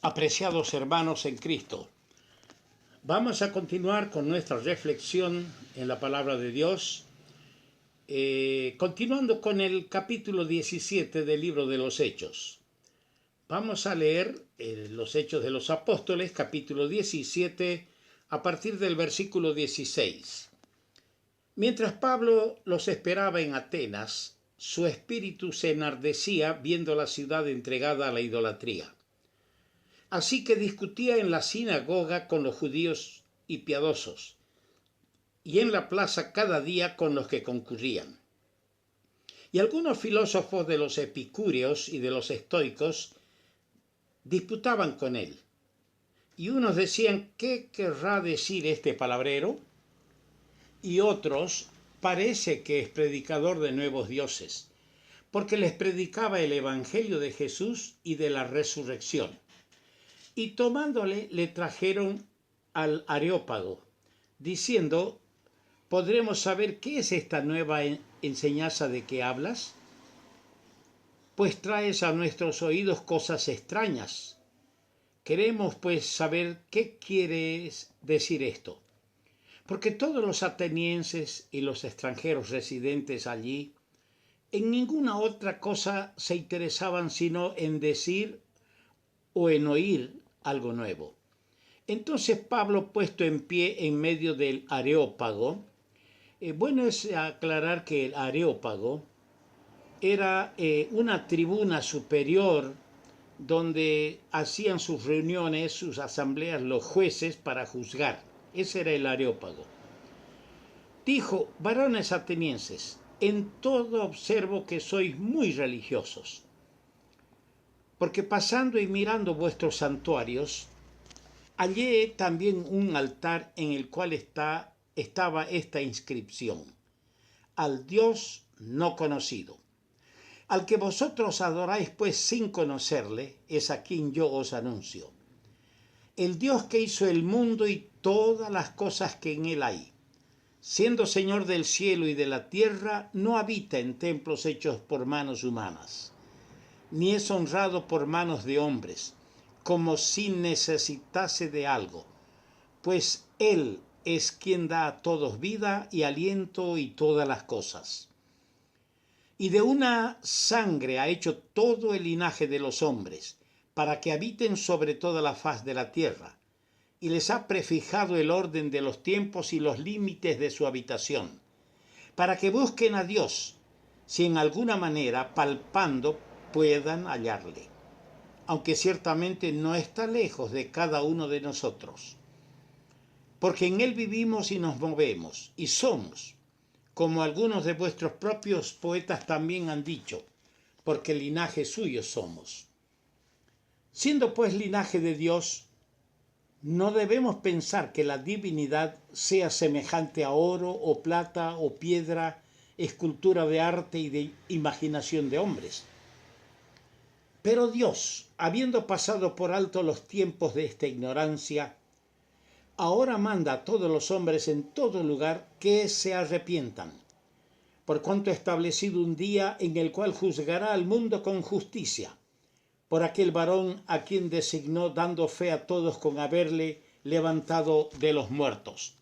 Apreciados hermanos en Cristo, vamos a continuar con nuestra reflexión en la palabra de Dios, continuando con el capítulo 17 del libro de los Hechos. Vamos a leer los Hechos de los Apóstoles, capítulo 17, a partir del versículo 16. Mientras Pablo los esperaba en Atenas, su espíritu se enardecía viendo la ciudad entregada a la idolatría. Así que discutía en la sinagoga con los judíos y piadosos, y en la plaza cada día con los que concurrían. Y algunos filósofos de los epicúreos y de los estoicos disputaban con él. Y unos decían, ¿qué querrá decir este palabrero? Y otros, parece que es predicador de nuevos dioses, porque les predicaba el evangelio de Jesús y de la resurrección. Y tomándole le trajeron al Areópago, diciendo, ¿podremos saber qué es esta nueva enseñanza de que hablas? Pues traes a nuestros oídos cosas extrañas. Queremos pues saber qué quieres decir esto. Porque todos los atenienses y los extranjeros residentes allí, en ninguna otra cosa se interesaban sino en decir o en oír algo nuevo. Entonces Pablo, puesto en pie en medio del Areópago, bueno es aclarar que el Areópago era una tribuna superior donde hacían sus reuniones, sus asambleas, los jueces para juzgar. Ese era el Areópago. Dijo, varones atenienses, en todo observo que sois muy religiosos. Porque pasando y mirando vuestros santuarios, hallé también un altar en el cual estaba esta inscripción: al Dios no conocido. Al que vosotros adoráis pues sin conocerle, es a quien yo os anuncio. El Dios que hizo el mundo y todas las cosas que en él hay, siendo Señor del cielo y de la tierra, no habita en templos hechos por manos humanas, ni es honrado por manos de hombres, como si necesitase de algo, pues Él es quien da a todos vida y aliento y todas las cosas. Y de una sangre ha hecho todo el linaje de los hombres, para que habiten sobre toda la faz de la tierra, y les ha prefijado el orden de los tiempos y los límites de su habitación, para que busquen a Dios, si en alguna manera, palpando, puedan hallarle, aunque ciertamente no está lejos de cada uno de nosotros. Porque en él vivimos y nos movemos, y somos, como algunos de vuestros propios poetas también han dicho, porque linaje suyo somos. Siendo pues linaje de Dios, no debemos pensar que la divinidad sea semejante a oro o plata o piedra, escultura de arte y de imaginación de hombres. Pero Dios, habiendo pasado por alto los tiempos de esta ignorancia, ahora manda a todos los hombres en todo lugar que se arrepientan, por cuanto ha establecido un día en el cual juzgará al mundo con justicia, por aquel varón a quien designó, dando fe a todos con haberle levantado de los muertos.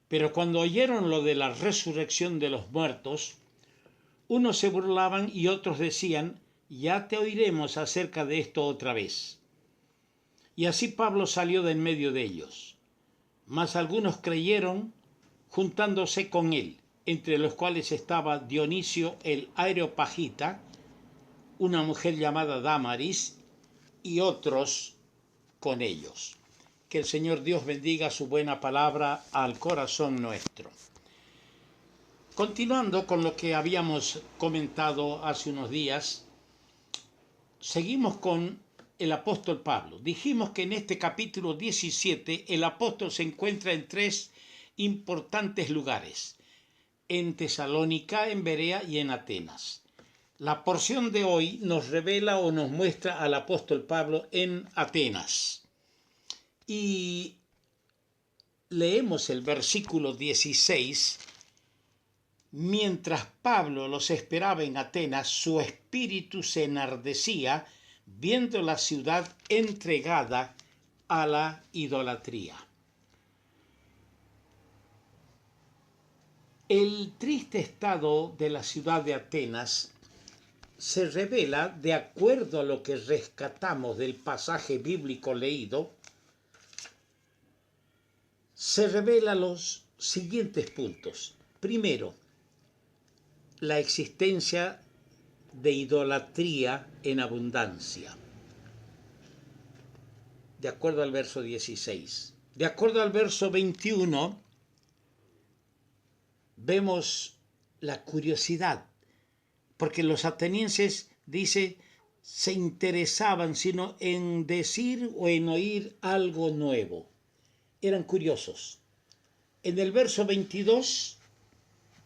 Pero cuando oyeron lo de la resurrección de los muertos, unos se burlaban y otros decían, ya te oiremos acerca de esto otra vez. Y así Pablo salió de en medio de ellos. Mas algunos creyeron, juntándose con él, entre los cuales estaba Dionisio el Areopagita, una mujer llamada Dámaris, y otros con ellos. Que el Señor Dios bendiga su buena palabra al corazón nuestro. Continuando con lo que habíamos comentado hace unos días, seguimos con el apóstol Pablo. Dijimos que en este capítulo 17 el apóstol se encuentra en tres importantes lugares: en Tesalónica, en Berea y en Atenas. La porción de hoy nos revela o nos muestra al apóstol Pablo en Atenas. Y leemos el versículo 16. Mientras Pablo los esperaba en Atenas, su espíritu se enardecía viendo la ciudad entregada a la idolatría. El triste estado de la ciudad de Atenas se revela, de acuerdo a lo que rescatamos del pasaje bíblico leído, se revela los siguientes puntos. Primero, la existencia de idolatría en abundancia, de acuerdo al verso 16. De acuerdo al verso 21, vemos la curiosidad, porque los atenienses, dice, se interesaban sino en decir o en oír algo nuevo. Eran curiosos. En el verso 22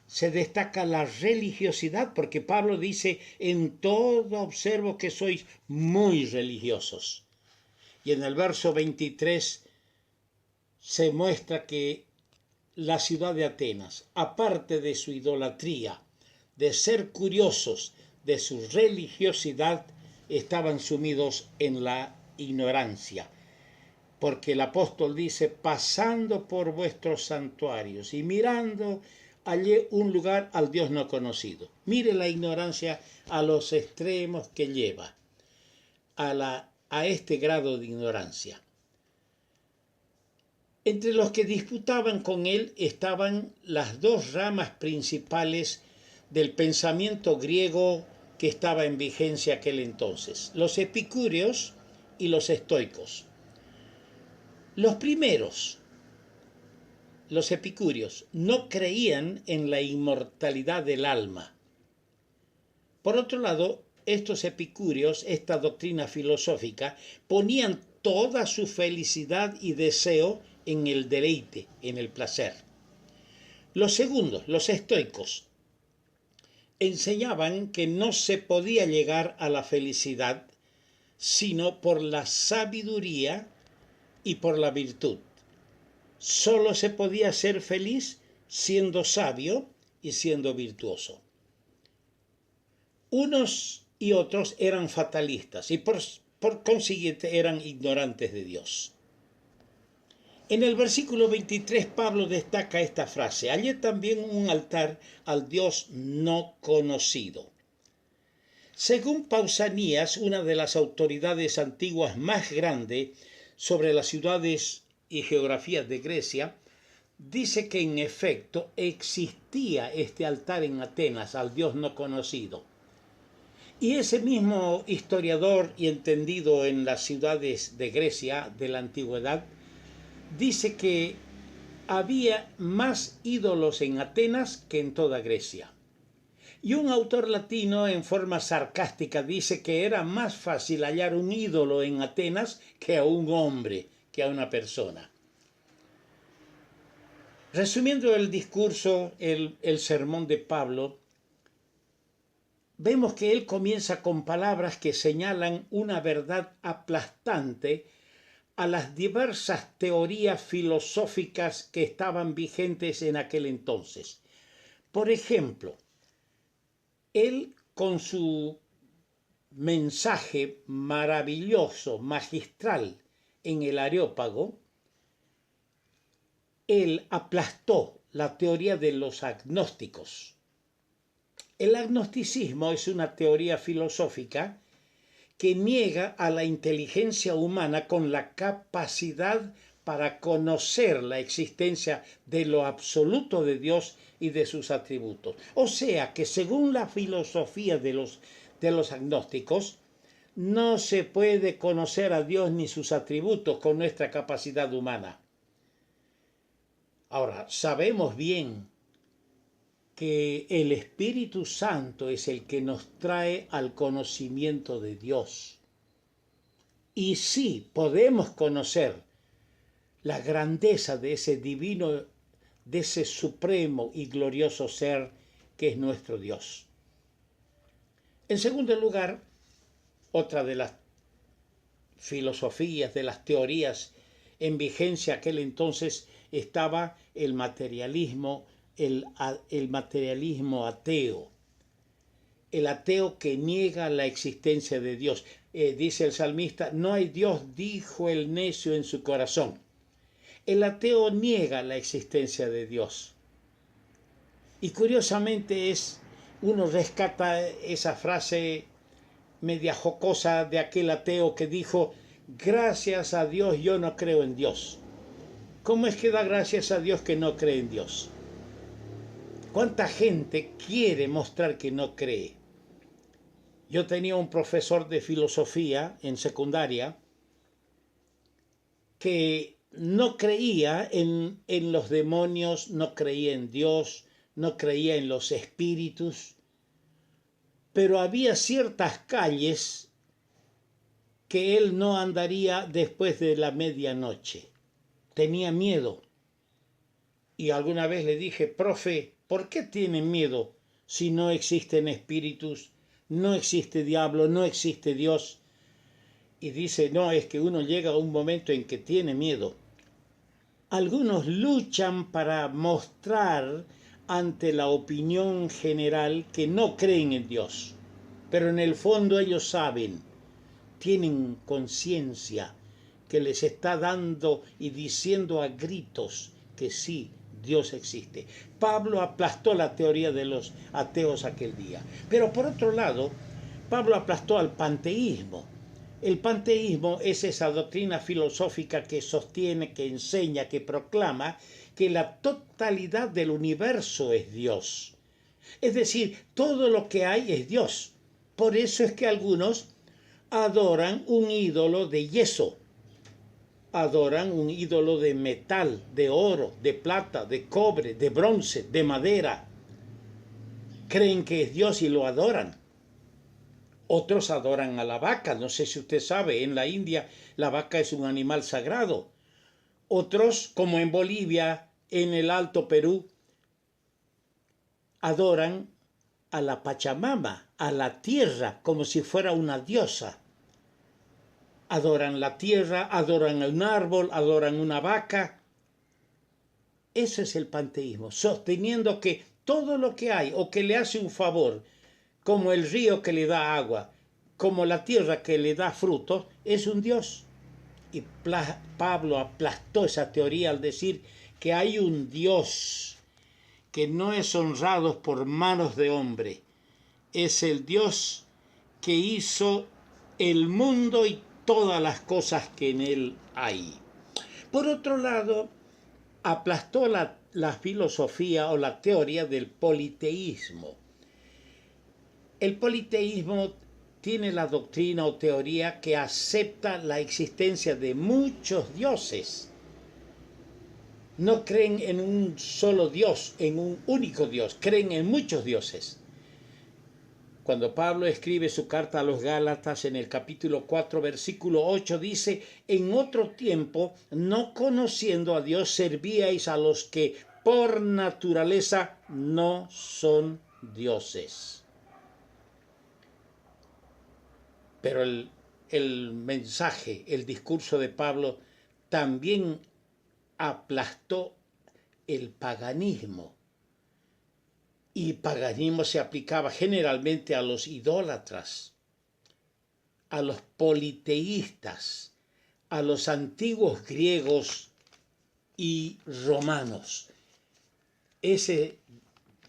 se destaca la religiosidad, porque Pablo dice, en todo observo que sois muy religiosos. Y en el verso 23 se muestra que la ciudad de Atenas, aparte de su idolatría, de ser curiosos, de su religiosidad, estaban sumidos en la ignorancia. Porque el apóstol dice, pasando por vuestros santuarios y mirando, hallé un lugar al Dios no conocido. Mire la ignorancia a los extremos que lleva a este grado de ignorancia. Entre los que disputaban con él estaban las dos ramas principales del pensamiento griego que estaba en vigencia aquel entonces, los epicúreos y los estoicos. Los primeros, los epicúreos, no creían en la inmortalidad del alma. Por otro lado, estos epicúreos, esta doctrina filosófica, ponían toda su felicidad y deseo en el deleite, en el placer. Los segundos, los estoicos, enseñaban que no se podía llegar a la felicidad sino por la sabiduría y por la virtud. Solo se podía ser feliz siendo sabio y siendo virtuoso. Unos y otros eran fatalistas y por consiguiente eran ignorantes de Dios. En el versículo 23 Pablo destaca esta frase: hallé también un altar al Dios no conocido. Según Pausanias, una de las autoridades antiguas más grandes sobre las ciudades y geografías de Grecia, dice que en efecto existía este altar en Atenas al Dios no conocido. Y ese mismo historiador y entendido en las ciudades de Grecia de la antigüedad, dice que había más ídolos en Atenas que en toda Grecia. Y un autor latino en forma sarcástica dice que era más fácil hallar un ídolo en Atenas que a un hombre, que a una persona. Resumiendo el discurso, el sermón de Pablo, vemos que él comienza con palabras que señalan una verdad aplastante a las diversas teorías filosóficas que estaban vigentes en aquel entonces. Por ejemplo, él con su mensaje maravilloso, magistral en el Areópago, él aplastó la teoría de los agnósticos. El agnosticismo es una teoría filosófica que niega a la inteligencia humana con la capacidad para conocer la existencia de lo absoluto de Dios y de sus atributos. O sea que según la filosofía de los agnósticos, no se puede conocer a Dios ni sus atributos con nuestra capacidad humana. Ahora, sabemos bien que el Espíritu Santo es el que nos trae al conocimiento de Dios. Y sí, podemos conocer la grandeza de ese divino, de ese supremo y glorioso ser que es nuestro Dios. En segundo lugar, otra de las filosofías, de las teorías en vigencia aquel entonces, estaba el materialismo, el materialismo ateo. el ateo que niega la existencia de Dios. Dice el salmista, no hay Dios, dijo el necio en su corazón. El ateo niega la existencia de Dios. Y curiosamente uno rescata esa frase media jocosa de aquel ateo que dijo, gracias a Dios yo no creo en Dios. ¿Cómo es que da gracias a Dios que no cree en Dios? ¿Cuánta gente quiere mostrar que no cree? Yo tenía un profesor de filosofía en secundaria que no creía en los demonios, no creía en Dios, no creía en los espíritus, pero había ciertas calles que él no andaría después de la medianoche. Tenía miedo. Y alguna vez le dije, profe, ¿por qué tiene miedo si no existen espíritus, no existe diablo, no existe Dios? Y dice, no, es que uno llega a un momento en que tiene miedo. Algunos luchan para mostrar ante la opinión general que no creen en Dios, pero en el fondo ellos saben, tienen conciencia que les está dando y diciendo a gritos que sí, Dios existe. Pablo aplastó la teoría de los ateos aquel día. Pero por otro lado, Pablo aplastó al panteísmo. El panteísmo es esa doctrina filosófica que sostiene, que enseña, que proclama que la totalidad del universo es Dios. Es decir, todo lo que hay es Dios. Por eso es que algunos adoran un ídolo de yeso, adoran un ídolo de metal, de oro, de plata, de cobre, de bronce, de madera. Creen que es Dios y lo adoran. Otros adoran a la vaca. No sé si usted sabe, en la India la vaca es un animal sagrado. Otros, como en Bolivia, en el Alto Perú, adoran a la Pachamama, a la tierra, como si fuera una diosa. Adoran la tierra, adoran un árbol, adoran una vaca. Ese es el panteísmo, sosteniendo que todo lo que hay o que le hace un favor, como el río que le da agua, como la tierra que le da frutos, es un Dios. Y Pablo aplastó esa teoría al decir que hay un Dios que no es honrado por manos de hombre. Es el Dios que hizo el mundo y todas las cosas que en él hay. Por otro lado, aplastó la filosofía o la teoría del politeísmo. El politeísmo tiene la doctrina o teoría que acepta la existencia de muchos dioses. No creen en un solo Dios, en un único Dios, creen en muchos dioses. Cuando Pablo escribe su carta a los Gálatas en el capítulo 4, versículo 8, dice, en otro tiempo, no conociendo a Dios, servíais a los que por naturaleza no son dioses. Pero el mensaje, el discurso de Pablo también aplastó el paganismo. Y paganismo se aplicaba generalmente a los idólatras, a los politeístas, a los antiguos griegos y romanos. Ese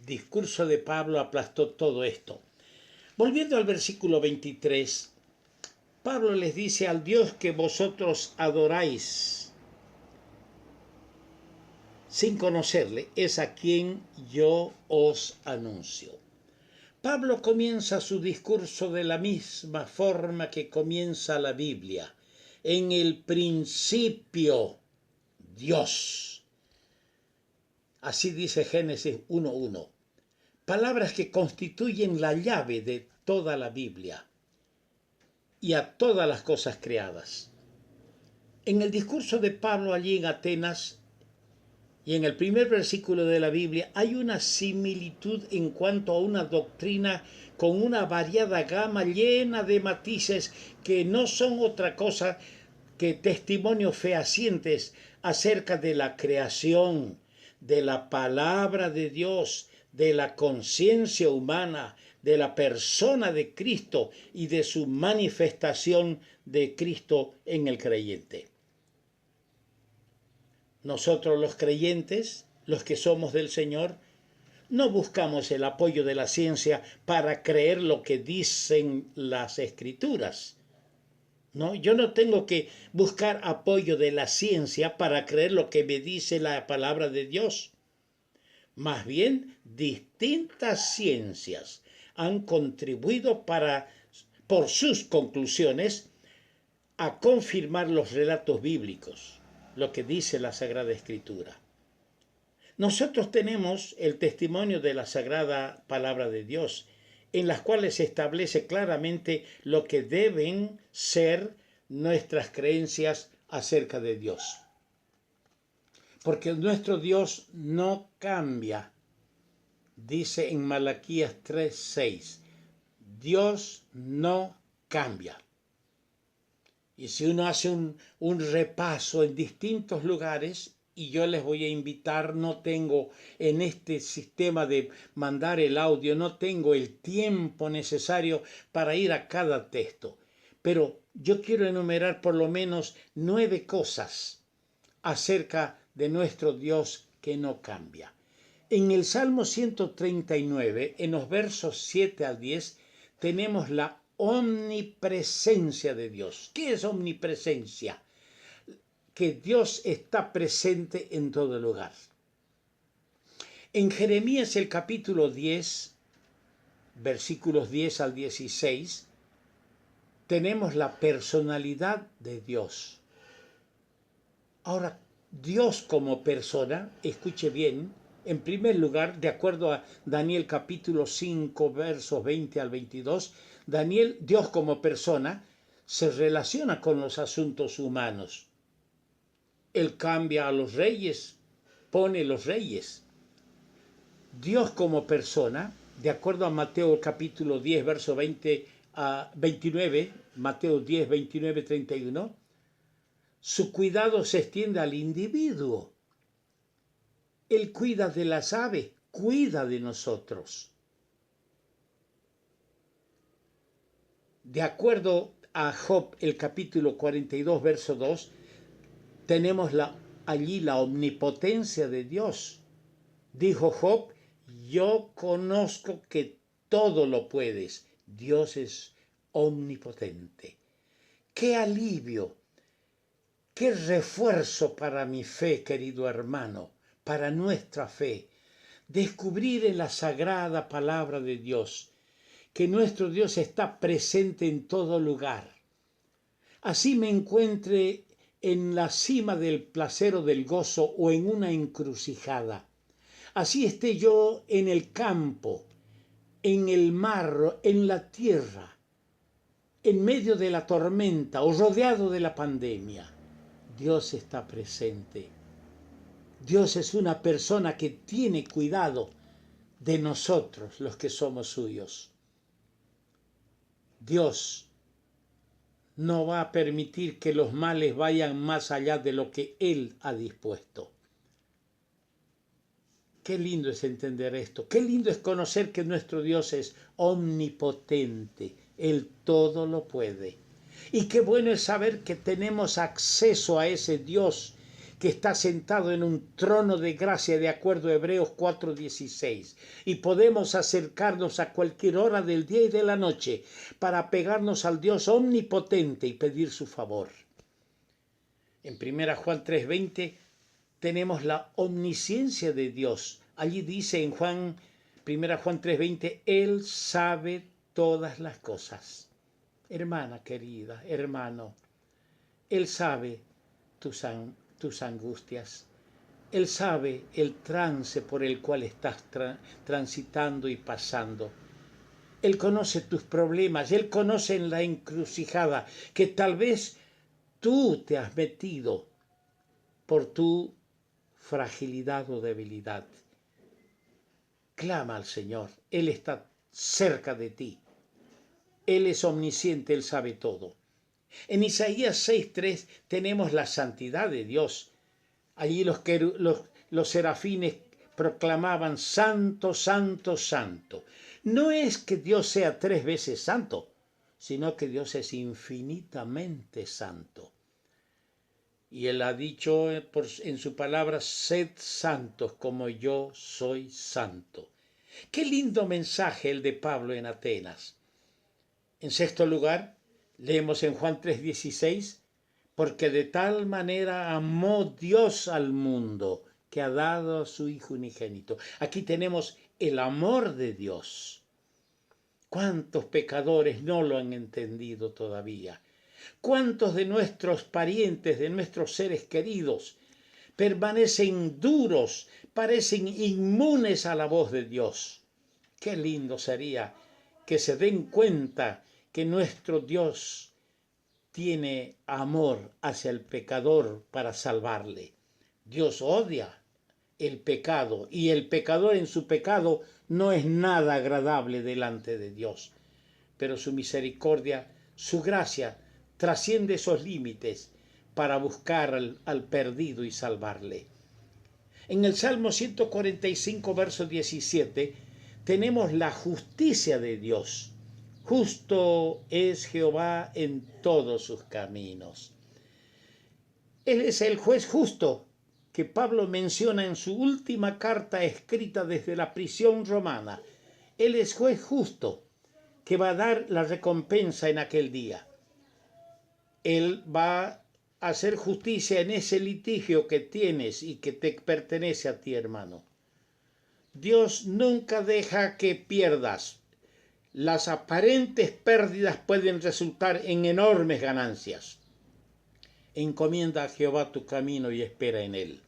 discurso de Pablo aplastó todo esto. Volviendo al versículo 23, Pablo les dice al Dios que vosotros adoráis, sin conocerle, es a quien yo os anuncio. Pablo comienza su discurso de la misma forma que comienza la Biblia. En el principio, Dios. Así dice Génesis 1:1. Palabras que constituyen la llave de toda la Biblia y a todas las cosas creadas. En el discurso de Pablo allí en Atenas, y en el primer versículo de la Biblia hay una similitud en cuanto a una doctrina con una variada gama llena de matices que no son otra cosa que testimonios fehacientes acerca de la creación, de la palabra de Dios, de la conciencia humana, de la persona de Cristo y de su manifestación de Cristo en el creyente. Nosotros los creyentes, los que somos del Señor, no buscamos el apoyo de la ciencia para creer lo que dicen las Escrituras. No, yo no tengo que buscar apoyo de la ciencia para creer lo que me dice la palabra de Dios. Más bien, distintas ciencias han contribuido por sus conclusiones a confirmar los relatos bíblicos, lo que dice la Sagrada Escritura. Nosotros tenemos el testimonio de la Sagrada Palabra de Dios, en las cuales se establece claramente lo que deben ser nuestras creencias acerca de Dios. Porque nuestro Dios no cambia. Dice en Malaquías 3:6, Dios no cambia. Y si uno hace un repaso en distintos lugares, y yo les voy a invitar, no tengo en este sistema de mandar el audio, no tengo el tiempo necesario para ir a cada texto, pero yo quiero enumerar por lo menos 9 cosas acerca de nuestro Dios que no cambia. En el Salmo 139, en los versos 7 al 10, tenemos la omnipresencia de Dios. ¿Qué es omnipresencia? Que Dios está presente en todo lugar. En Jeremías el capítulo 10, versículos 10 al 16, tenemos la personalidad de Dios. Ahora, Dios como persona, escuche bien, en primer lugar, de acuerdo a Daniel capítulo 5, versos 20 al 22, Dios como persona, se relaciona con los asuntos humanos. Él cambia a los reyes, pone los reyes. Dios como persona, de acuerdo a Mateo capítulo 10, verso 20 a 29, Mateo 10, 29, 31, su cuidado se extiende al individuo. Él cuida de las aves, cuida de nosotros. De acuerdo a Job, el capítulo 42, verso 2, tenemos allí la omnipotencia de Dios. Dijo Job, yo conozco que todo lo puedes. Dios es omnipotente. ¡Qué alivio! ¡Qué refuerzo para mi fe, querido hermano! Para nuestra fe. Descubrir en la sagrada palabra de Dios que nuestro Dios está presente en todo lugar. Así me encuentre en la cima del placer o del gozo o en una encrucijada. Así esté yo en el campo, en el mar, en la tierra, en medio de la tormenta o rodeado de la pandemia. Dios está presente. Dios es una persona que tiene cuidado de nosotros, los que somos suyos. Dios no va a permitir que los males vayan más allá de lo que Él ha dispuesto. Qué lindo es entender esto. Qué lindo es conocer que nuestro Dios es omnipotente. Él todo lo puede. Y qué bueno es saber que tenemos acceso a ese Dios que está sentado en un trono de gracia de acuerdo a Hebreos 4:16. Y podemos acercarnos a cualquier hora del día y de la noche para pegarnos al Dios omnipotente y pedir su favor. En 1 Juan 3:20 tenemos la omnisciencia de Dios. Allí dice en 1 Juan 3:20, Él sabe todas las cosas. Hermana querida, hermano, Él sabe tus angustias. Él sabe el trance por el cual estás transitando y pasando. Él conoce tus problemas, Él conoce en la encrucijada que tal vez tú te has metido por tu fragilidad o debilidad. Clama al Señor, Él está cerca de ti. Él es omnisciente, Él sabe todo. En Isaías 6:3 tenemos la santidad de Dios. Allí los serafines proclamaban Santo, Santo, Santo. No es que Dios sea 3 veces santo, sino que Dios es infinitamente santo. Y Él ha dicho en su palabra, sed santos como yo soy santo. Qué lindo mensaje el de Pablo en Atenas. En sexto lugar, leemos en Juan 3:16, porque de tal manera amó Dios al mundo que ha dado a su Hijo unigénito. Aquí tenemos el amor de Dios. ¿Cuántos pecadores no lo han entendido todavía? ¿Cuántos de nuestros parientes, de nuestros seres queridos, permanecen duros, parecen inmunes a la voz de Dios? Qué lindo sería que se den cuenta que nuestro Dios tiene amor hacia el pecador para salvarle. Dios odia el pecado y el pecador en su pecado no es nada agradable delante de Dios. Pero su misericordia, su gracia, trasciende esos límites para buscar al perdido y salvarle. En el Salmo 145, verso 17, tenemos la justicia de Dios. Justo es Jehová en todos sus caminos. Él es el juez justo que Pablo menciona en su última carta escrita desde la prisión romana. Él es juez justo que va a dar la recompensa en aquel día. Él va a hacer justicia en ese litigio que tienes y que te pertenece a ti, hermano. Dios nunca deja que pierdas. Las aparentes pérdidas pueden resultar en enormes ganancias. Encomienda a Jehová tu camino y espera en él.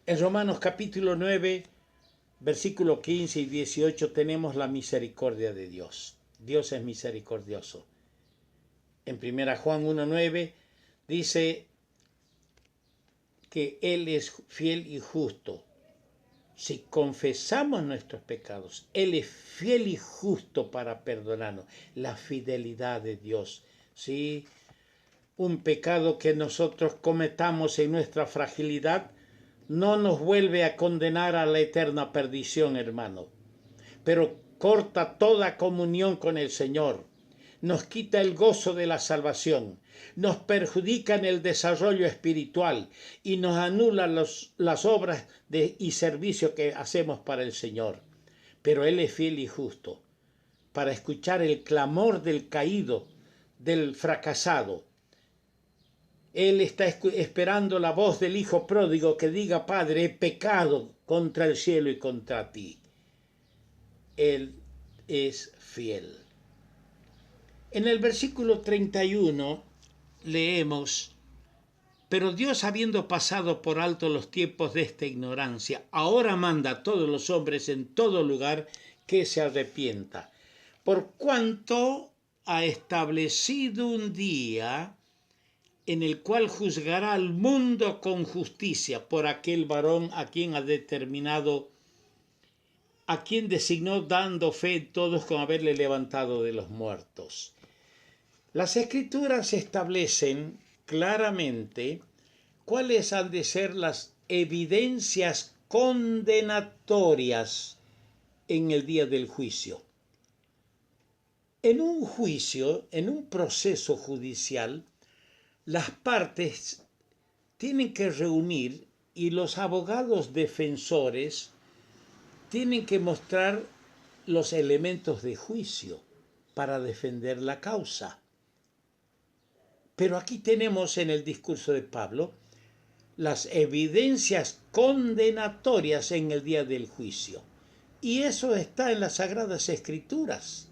En Romanos capítulo 9, versículo 15 y 18 tenemos la misericordia de Dios. Dios es misericordioso. En 1 Juan 1:9 dice que Él es fiel y justo. Si confesamos nuestros pecados, Él es fiel y justo para perdonarnos. La fidelidad de Dios. ¿Sí? Un pecado que nosotros cometamos en nuestra fragilidad no nos vuelve a condenar a la eterna perdición, hermano. Pero corta toda comunión con el Señor. Nos quita el gozo de la salvación, nos perjudica en el desarrollo espiritual y nos anula las obras y servicio que hacemos para el Señor. Pero Él es fiel y justo para escuchar el clamor del caído, del fracasado. Él está esperando la voz del Hijo pródigo que diga, Padre, he pecado contra el cielo y contra ti. Él es fiel. En el versículo 31 leemos, pero Dios, habiendo pasado por alto los tiempos de esta ignorancia, ahora manda a todos los hombres en todo lugar que se arrepienta, por cuanto ha establecido un día en el cual juzgará al mundo con justicia por aquel varón a quien ha determinado, a quien designó dando fe en todos con haberle levantado de los muertos. Las Escrituras establecen claramente cuáles han de ser las evidencias condenatorias en el día del juicio. En un juicio, en un proceso judicial, las partes tienen que reunir y los abogados defensores tienen que mostrar los elementos de juicio para defender la causa. Pero aquí tenemos en el discurso de Pablo las evidencias condenatorias en el día del juicio. Y eso está en las Sagradas Escrituras.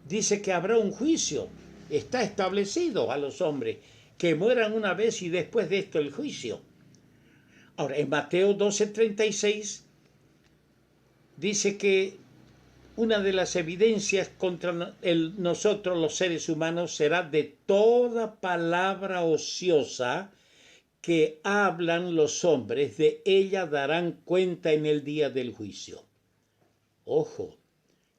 Dice que habrá un juicio. Está establecido a los hombres que mueran una vez y después de esto el juicio. Ahora, en Mateo 12:36 dice que una de las evidencias contra nosotros los seres humanos será de toda palabra ociosa que hablan los hombres, de ella darán cuenta en el día del juicio. Ojo,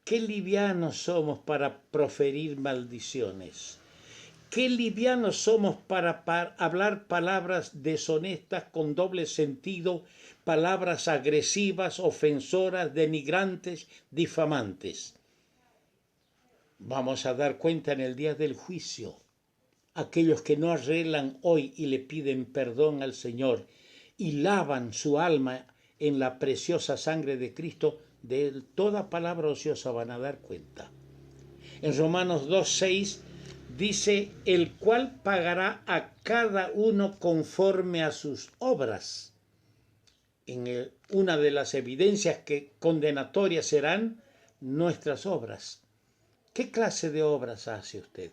qué livianos somos para proferir maldiciones. Qué livianos somos para hablar palabras deshonestas con doble sentido, palabras agresivas, ofensoras, denigrantes, difamantes. Vamos a dar cuenta en el día del juicio. Aquellos que no arreglan hoy y le piden perdón al Señor y lavan su alma en la preciosa sangre de Cristo, de toda palabra ociosa van a dar cuenta. En Romanos 2:6 dice, el cual pagará a cada uno conforme a sus obras. Una de las evidencias que condenatorias serán nuestras obras. ¿Qué clase de obras hace usted?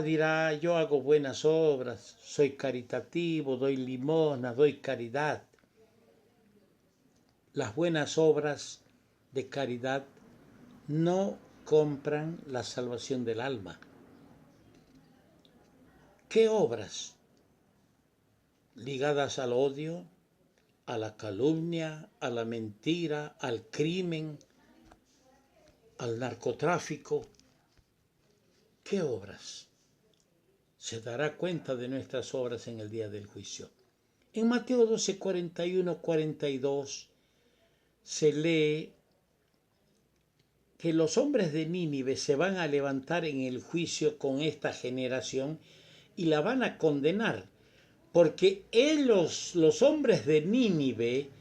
Dirá, yo hago buenas obras, soy caritativo, doy limosna, doy caridad. Las buenas obras de caridad no compran la salvación del alma. ¿Qué obras? Ligadas al odio, a la calumnia, a la mentira, al crimen, al narcotráfico. ¿Qué obras? Se dará cuenta de nuestras obras en el día del juicio. En Mateo 12, 41, 42 se lee que los hombres de Nínive se van a levantar en el juicio con esta generación y la van a condenar, porque ellos, los hombres de Nínive,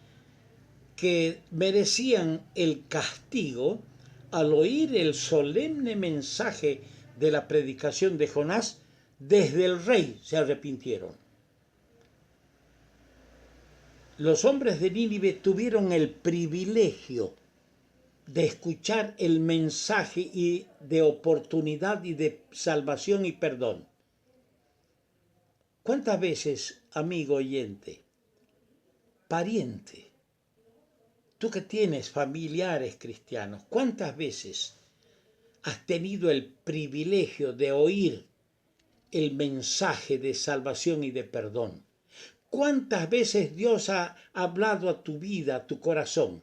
que merecían el castigo, al oír el solemne mensaje de la predicación de Jonás, desde el rey se arrepintieron. Los hombres de Nínive tuvieron el privilegio de escuchar el mensaje y de oportunidad y de salvación y perdón. ¿Cuántas veces, amigo oyente, pariente, tú que tienes familiares cristianos, cuántas veces has tenido el privilegio de oír el mensaje de salvación y de perdón? ¿Cuántas veces Dios ha hablado a tu vida, a tu corazón?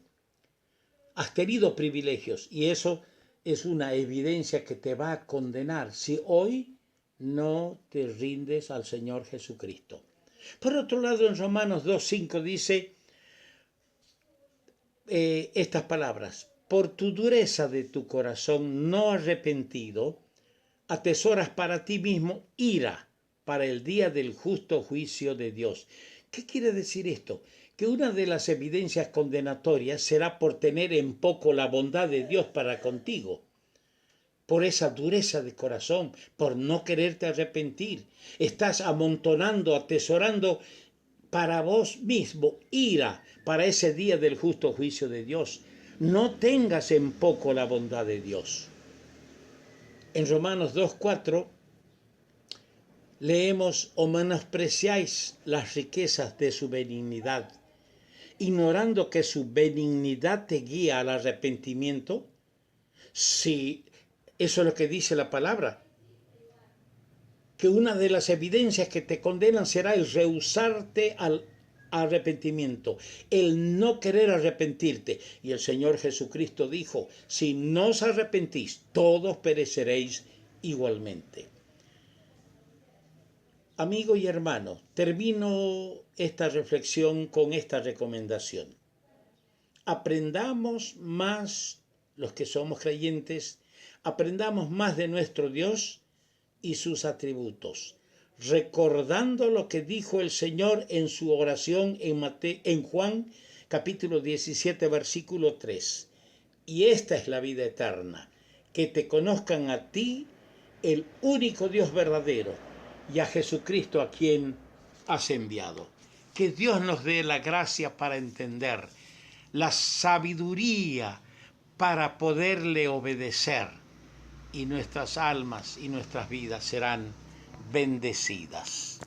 Has tenido privilegios y eso es una evidencia que te va a condenar si hoy no te rindes al Señor Jesucristo. Por otro lado, en Romanos 2:5 dice estas palabras: por tu dureza de tu corazón no arrepentido, atesoras para ti mismo ira para el día del justo juicio de Dios. ¿Qué quiere decir esto? Que una de las evidencias condenatorias será por tener en poco la bondad de Dios para contigo. Por esa dureza de corazón, por no quererte arrepentir. Estás amontonando, atesorando para vos mismo ira para ese día del justo juicio de Dios. No tengas en poco la bondad de Dios. En Romanos 2:4 leemos: o menospreciáis las riquezas de su benignidad, ignorando que su benignidad te guía al arrepentimiento. Sí, eso es lo que dice la palabra, que una de las evidencias que te condenan será el rehusarte al arrepentimiento, el no querer arrepentirte. Y el Señor Jesucristo dijo: si no os arrepentís, todos pereceréis igualmente. Amigo y hermano, termino esta reflexión con esta recomendación. Aprendamos más, los que somos creyentes, aprendamos más de nuestro Dios y sus atributos, recordando lo que dijo el Señor en su oración en Juan capítulo 17, versículo 3. Y esta es la vida eterna, que te conozcan a ti, el único Dios verdadero, y a Jesucristo a quien has enviado. Que Dios nos dé la gracia para entender, la sabiduría para poderle obedecer, y nuestras almas y nuestras vidas serán bendecidas.